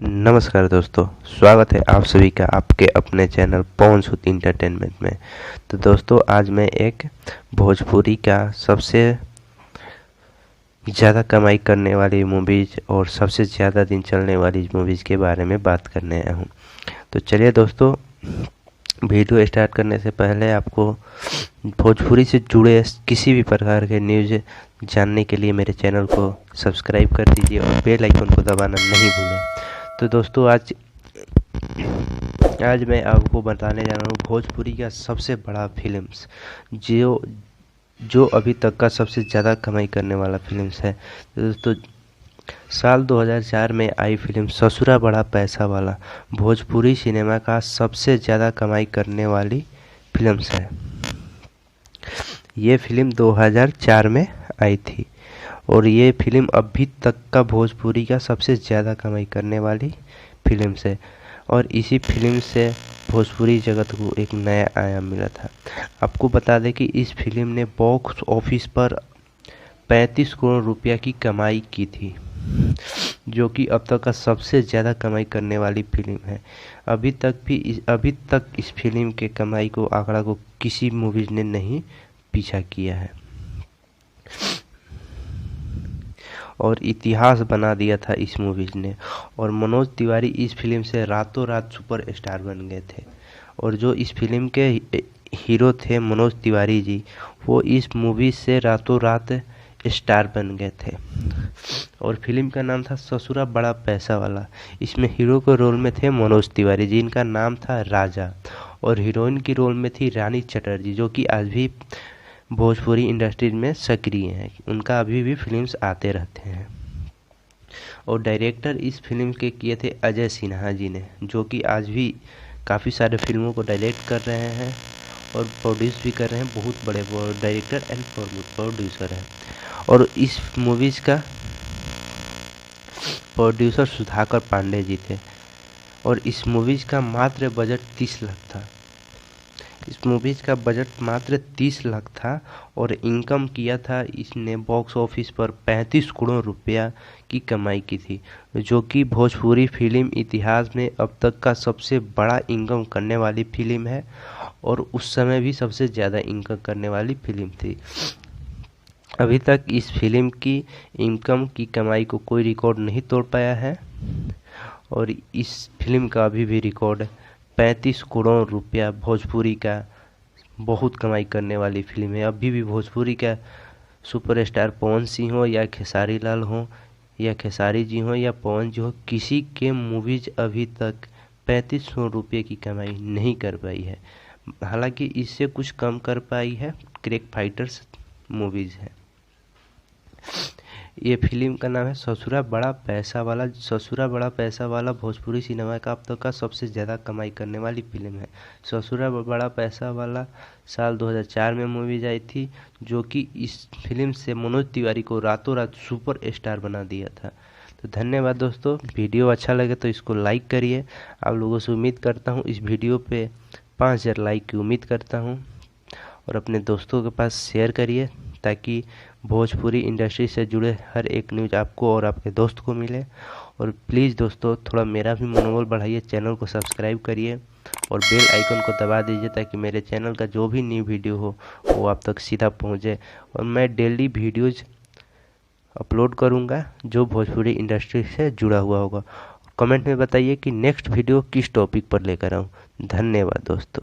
नमस्कार दोस्तों, स्वागत है आप सभी का आपके अपने चैनल पवन सूद इंटरटेनमेंट में। तो दोस्तों, आज मैं एक भोजपुरी का सबसे ज़्यादा कमाई करने वाली मूवीज़ और सबसे ज़्यादा दिन चलने वाली मूवीज़ के बारे में बात करने आया हूँ। तो चलिए दोस्तों, वीडियो स्टार्ट करने से पहले आपको भोजपुरी से जुड़े किसी भी प्रकार के न्यूज़ जानने के लिए मेरे चैनल को सब्सक्राइब कर दीजिए और बेल आइकन को दबाना नहीं भूलें। तो दोस्तों, आज मैं आपको बताने जा रहा हूँ भोजपुरी का सबसे बड़ा फिल्म्स जो अभी तक का सबसे ज़्यादा कमाई करने वाला फिल्म्स है। तो दोस्तों, साल 2004 में आई फिल्म ससुरा बड़ा पैसा वाला भोजपुरी सिनेमा का सबसे ज़्यादा कमाई करने वाली फिल्म्स है। ये फिल्म 2004 में आई थी और ये फिल्म अभी तक का भोजपुरी का सबसे ज़्यादा कमाई करने वाली फिल्म है और इसी फिल्म से भोजपुरी जगत को एक नया आयाम मिला था। आपको बता दें कि इस फिल्म ने बॉक्स ऑफिस पर 35 करोड़ रुपया की कमाई की थी, जो कि अब तक का सबसे ज़्यादा कमाई करने वाली फिल्म है। अभी तक इस फिल्म के कमाई को आंकड़ा को किसी मूवीज ने नहीं पीछा किया है और इतिहास बना दिया था इस मूवीज ने। और मनोज तिवारी इस फिल्म से रातों रात सुपरस्टार बन गए थे और जो इस फिल्म के हीरो थे मनोज तिवारी जी, वो इस मूवी से रातों रात स्टार बन गए थे। और फिल्म का नाम था ससुरा बड़ा पैसा वाला। इसमें हीरो के रोल में थे मनोज तिवारी जी, इनका नाम था राजा, और हीरोइन की रोल में थी रानी चटर्जी, जो कि आज भी भोजपुरी इंडस्ट्री में सक्रिय हैं। उनका अभी भी फिल्म्स आते रहते हैं। और डायरेक्टर इस फिल्म के किए थे अजय सिन्हा जी ने, जो कि आज भी काफ़ी सारे फिल्मों को डायरेक्ट कर रहे हैं और प्रोड्यूस भी कर रहे हैं। बहुत बड़े डायरेक्टर एंड प्रोड्यूसर हैं। और इस मूवीज़ का प्रोड्यूसर सुधाकर पांडे जी थे और इस मूवीज़ का मात्र बजट 30 लाख था। इस मूवीज़ का बजट मात्र 30 लाख था और इनकम किया था इसने बॉक्स ऑफिस पर 35 करोड़ रुपया की कमाई की थी, जो कि भोजपुरी फिल्म इतिहास में अब तक का सबसे बड़ा इनकम करने वाली फिल्म है और उस समय भी सबसे ज़्यादा इनकम करने वाली फिल्म थी। अभी तक इस फिल्म की इनकम की कमाई को कोई रिकॉर्ड नहीं तोड़ पाया है और इस फिल्म का अभी भी रिकॉर्ड 35 करोड़ रुपया भोजपुरी का बहुत कमाई करने वाली फिल्म है। अभी भी भोजपुरी का सुपरस्टार पवन सिंह हो या खेसारी लाल हो या खेसारी जी हो या पवन जी हो, किसी के मूवीज अभी तक 35 करोड़ रुपये की कमाई नहीं कर पाई है। हालांकि इससे कुछ कम कर पाई है क्रिक फाइटर्स मूवीज है। ये फिल्म का नाम है ससुरा बड़ा पैसा वाला। ससुरा बड़ा पैसा वाला भोजपुरी सिनेमा का अब तक का सबसे ज़्यादा कमाई करने वाली फिल्म है। ससुरा बड़ा पैसा वाला साल 2004 में मूवीज आई थी, जो कि इस फिल्म से मनोज तिवारी को रातों रात सुपर स्टार बना दिया था। तो धन्यवाद दोस्तों, वीडियो अच्छा लगे तो इसको लाइक करिए। आप लोगों से उम्मीद करता हूँ इस वीडियो पे 5000 लाइक की उम्मीद करता हूँ और अपने दोस्तों के पास शेयर करिए ताकि भोजपुरी इंडस्ट्री से जुड़े हर एक न्यूज़ आपको और आपके दोस्त को मिले। और प्लीज़ दोस्तों, थोड़ा मेरा भी मनोबल बढ़ाइए, चैनल को सब्सक्राइब करिए और बेल आइकन को दबा दीजिए ताकि मेरे चैनल का जो भी न्यू वीडियो हो वो आप तक सीधा पहुंचे। और मैं डेली वीडियोज़ अपलोड करूंगा जो भोजपुरी इंडस्ट्री से जुड़ा हुआ होगा। कमेंट में बताइए कि नेक्स्ट वीडियो किस टॉपिक पर लेकर आऊँ। धन्यवाद दोस्तों।